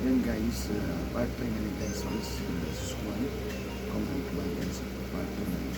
Yan guys, part 3 na rin guys. This is 1. Complete 1 guys. Part 2 na rin.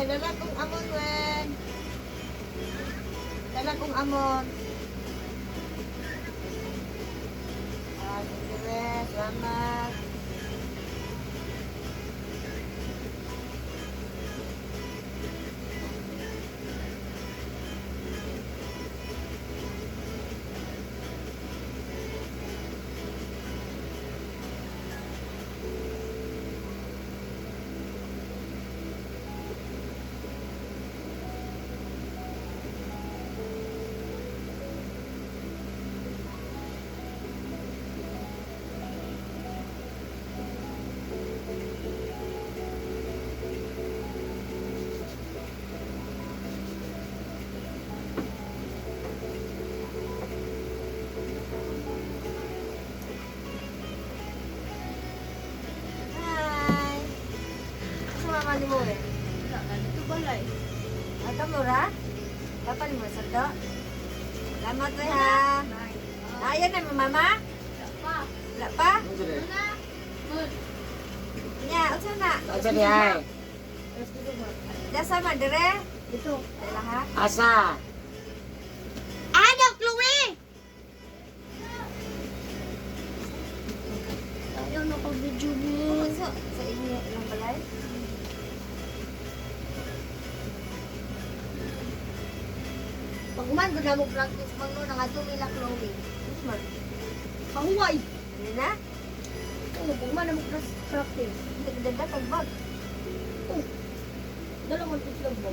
Dala kong amon, wen. Dala kong amon. Sige, wen. Salamat. mo eh. Ito balay. Ang kamura? Dapat mo sa to. Salamat we ha. Ayan na mo mama? Pa. Wala pa? Ano sila? Mana? Good. Nya, unsa na? Asa di ay? Dasa man dire? Ito. Dala ha? Asa? Ano, Chloe? Ayaw na pag-video mo. Sa inyo lang balay? Pag man, ganda mo practice pang no, nakatumi na Chloe. Ano man? Kahuway. Hindi na? Oo, pag man na mo practice. Hindi ka dada pagbag. Oh. Dala mo ito lang mo.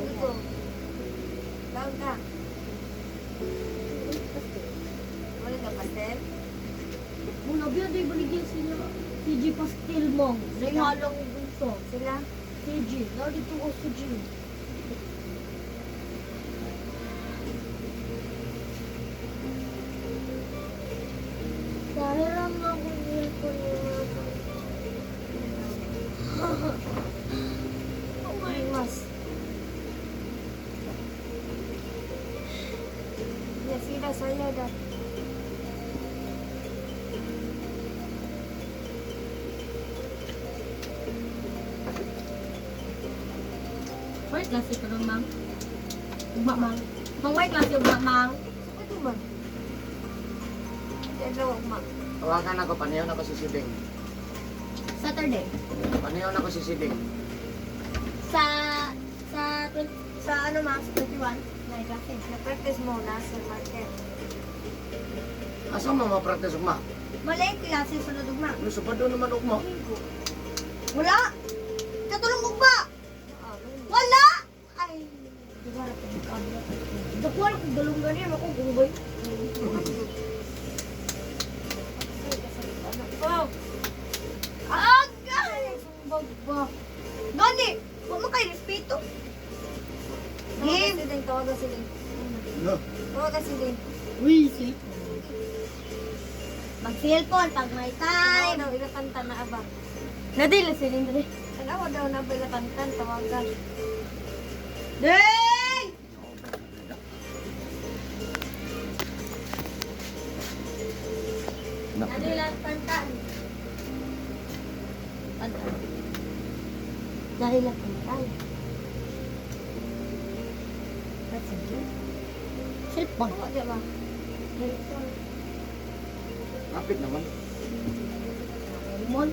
Ito. Daon ka. Wala ka pastel? Muna biya, di ba ligyan sila? CG Pastel mo. Nahihalang bunso. Sila? CG. Na dito ko CG. Dahil lang ako niya ko Oh my gosh. Ya, sila saya dah. White klase ka rin, Mang. Ugma, Mang. Mang white klase, ugma, Mang. Ito man. Hindi daw ma. Tawagan ako, panayaw na ako si Sibing. Saturday. Panayaw na ako si Sibing. Sa, sa ano, Mang? Sa 21. May klase. Na-practice mo na sa market. Asa mo ma-practice ugma? Malay klase sa ugma. Ano sa pado naman ugma? Wala! Katulong ugma! Ah, Wala! Ay, di ba na pagkakabla? Dakuan kong dalong ganyan ako gunggoy. Oh, Agay! Sumbag ba? Gani! Huwag mo kayo respeto. game. Tawagan si Ding. No. Tawagan si Ding. Wisi. Mag-cellphone pag may Ay, time. daw ilakanta na aba. Nadila si Lindre. Tanawa daw na ba ilakantan, tawagan. Ding! Nadila pantan. Pantan. Nadila pantan. Kasi cellphone. Tawa di ba? Kapit naman. Lemon.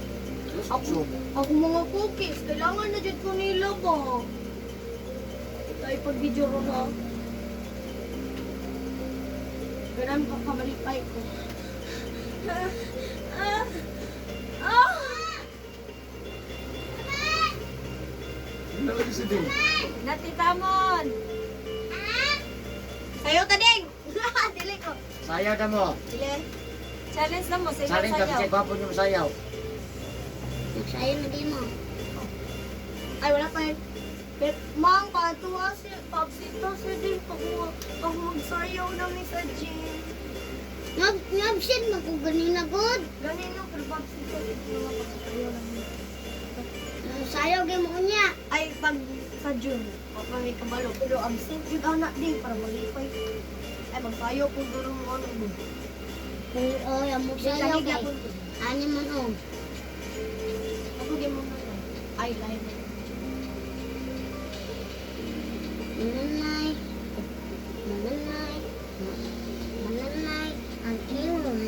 So, Ako mga cookies, kailangan na dyan ko nila ba? Tayo pag-video ro na. Ganun ka kamalipay ko. ano lagi si Ding? Natitamon. Sayo ta ding! Dili ko. Sayaw na mo. Dili. Challenge lang mo, sige Saling ka, sayaw. kasi gwapo yung sayaw. Sayo na din mo. Ay, wala pa. Pero, Mang, patuwa si Papsito si din pag magsayaw namin sa gym. Nag-absent mo kung ganina good. Ganun pero Papsito si din mga pagsayaw namin. Sayaw game mo niya. Ay, pag sa June, kapag may kabalo, pero absent yung anak din para malipay. Ay, magsayaw kung doon mo ano mo. Kung yung mo sayaw Sayaw kay. Ano mo no? Ako din mo na ay, live. Mananay. Mananay. Mananay. Ang ilong.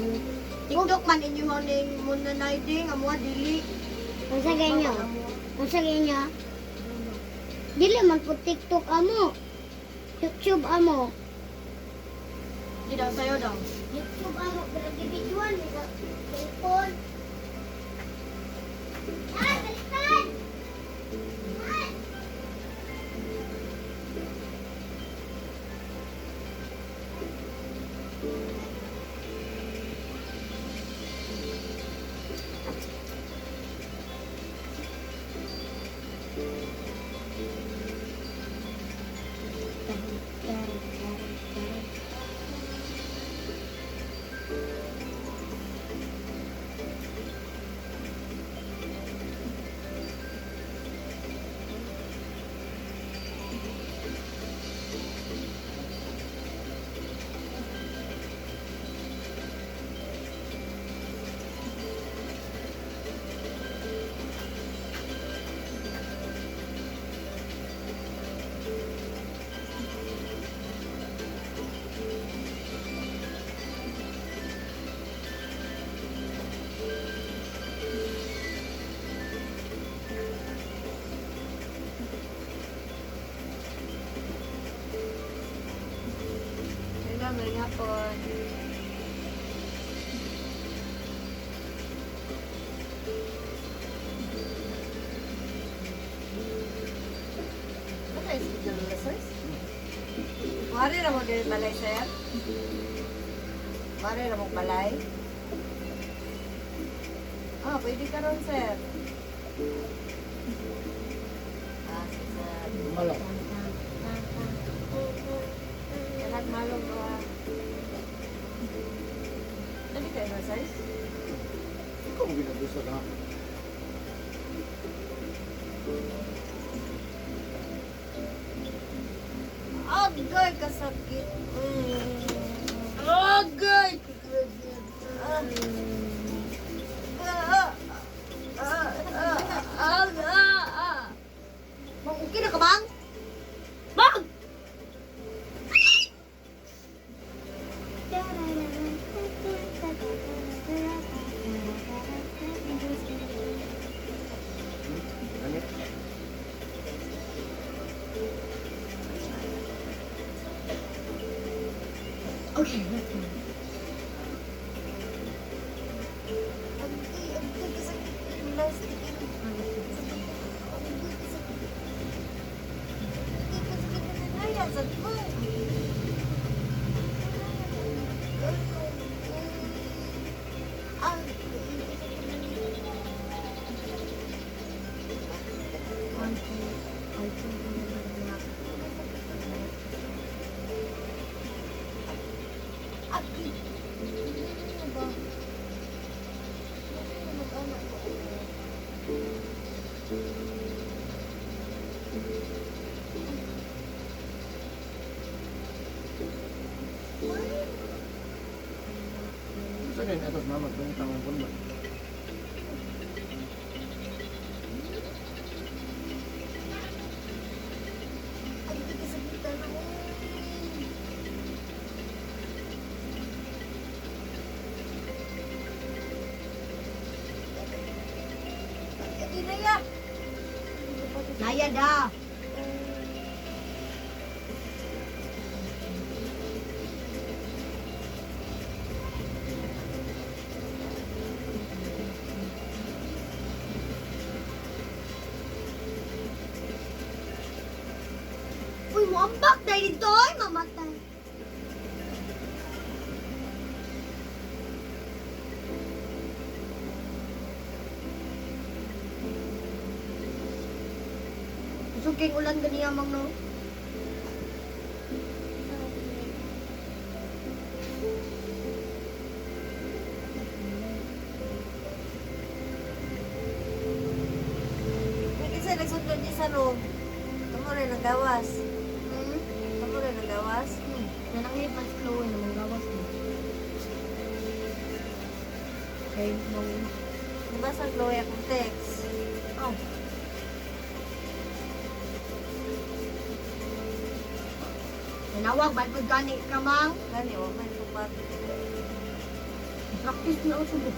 TikTok man inyo haning muna na ding, amo dili. Kung sa ganyo. Kung sa ganyo. Dili man po TikTok amo. YouTube amo. Di daw sayo daw. YouTube amo. Pero individual. Cellphone. Ay, balikan! Ay! Magandang hapon. Ano yung schedule nila, sirs? Mari na mo din balay, sir? Mari na mo balay? Ah, pwede ka ron, sir. Ah, si sir. Malak. Lahat malong ba? Dali kayo na, sirs? Ikaw mo ginagusto ka. Agay, kasakit. Agay! Bang, okay na ka, Bang? Bang! Ganit. Okay. Saan yun? Ito, mama. Ito yung tangang pun ba? Naya da. Uy, muambak dahil dito ay mamatay. Suking ulan ganiya mang no. Kasi nagsundod niya sa room. Kamu rin ang gawas. Kamu rin ang gawas. Nanangit mas flow na mga gawas mo. Okay, nung... Diba sa Chloe akong text? Oh. Nanawag, ba't magkani ka mang? Gani, o man tupat. Practice na ako subo.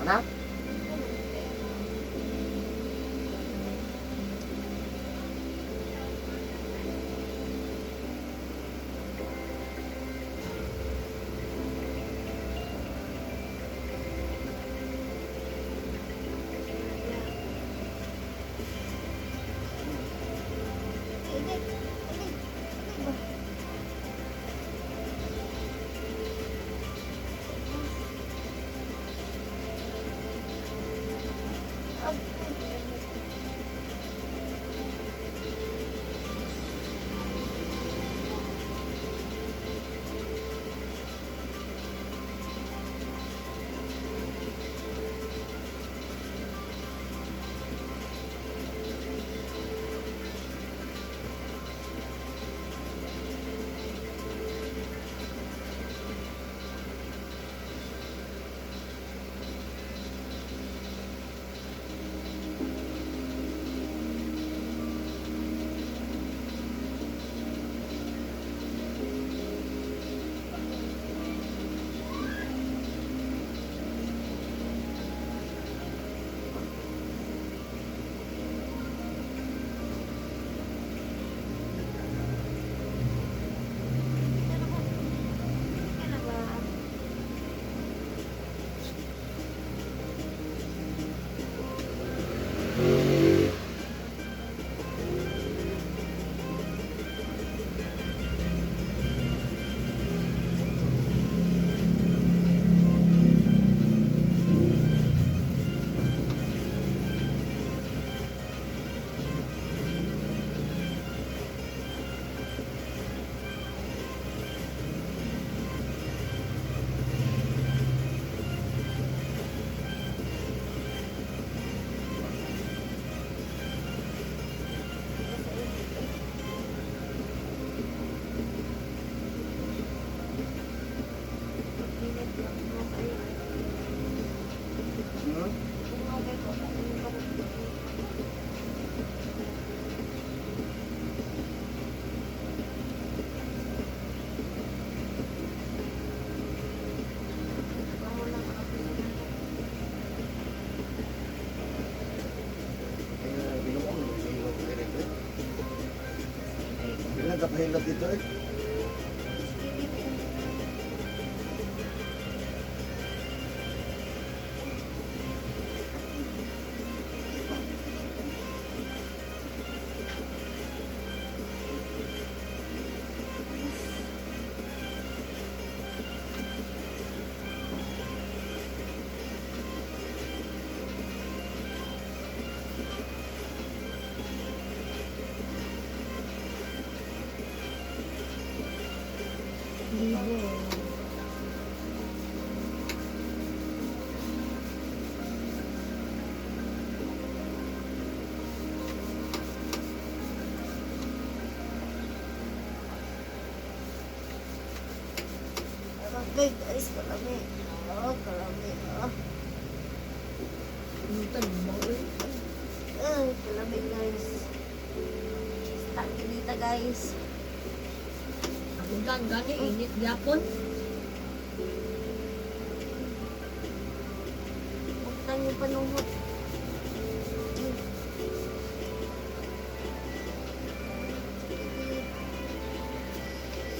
Anak? Napahilot dito eh. Okay guys, kalami. Oh, kalami. Ah. Ay, kalami guys. Tangilita guys. Ang gani, init yapon. Buktan yung panungot.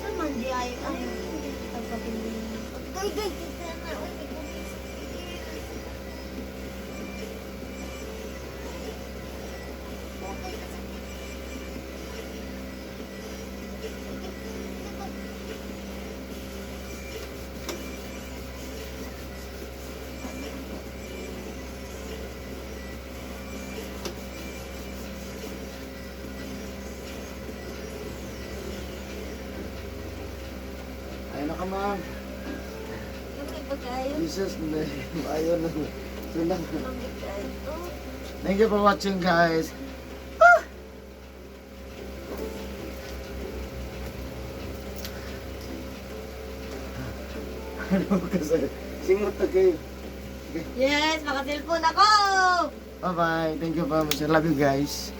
Saan man di ay ang pagpapili? Gay, kita na. Uy, may kumis. Ayun na ka ma'am. Lamig ba kayo? Jesus, ayaw na. Sunang. Lamig kayo. Thank you for watching guys. Ano kasi? Singot na kayo. Yes, maka-cellphone ako! Bye bye. Thank you very much. I love you guys.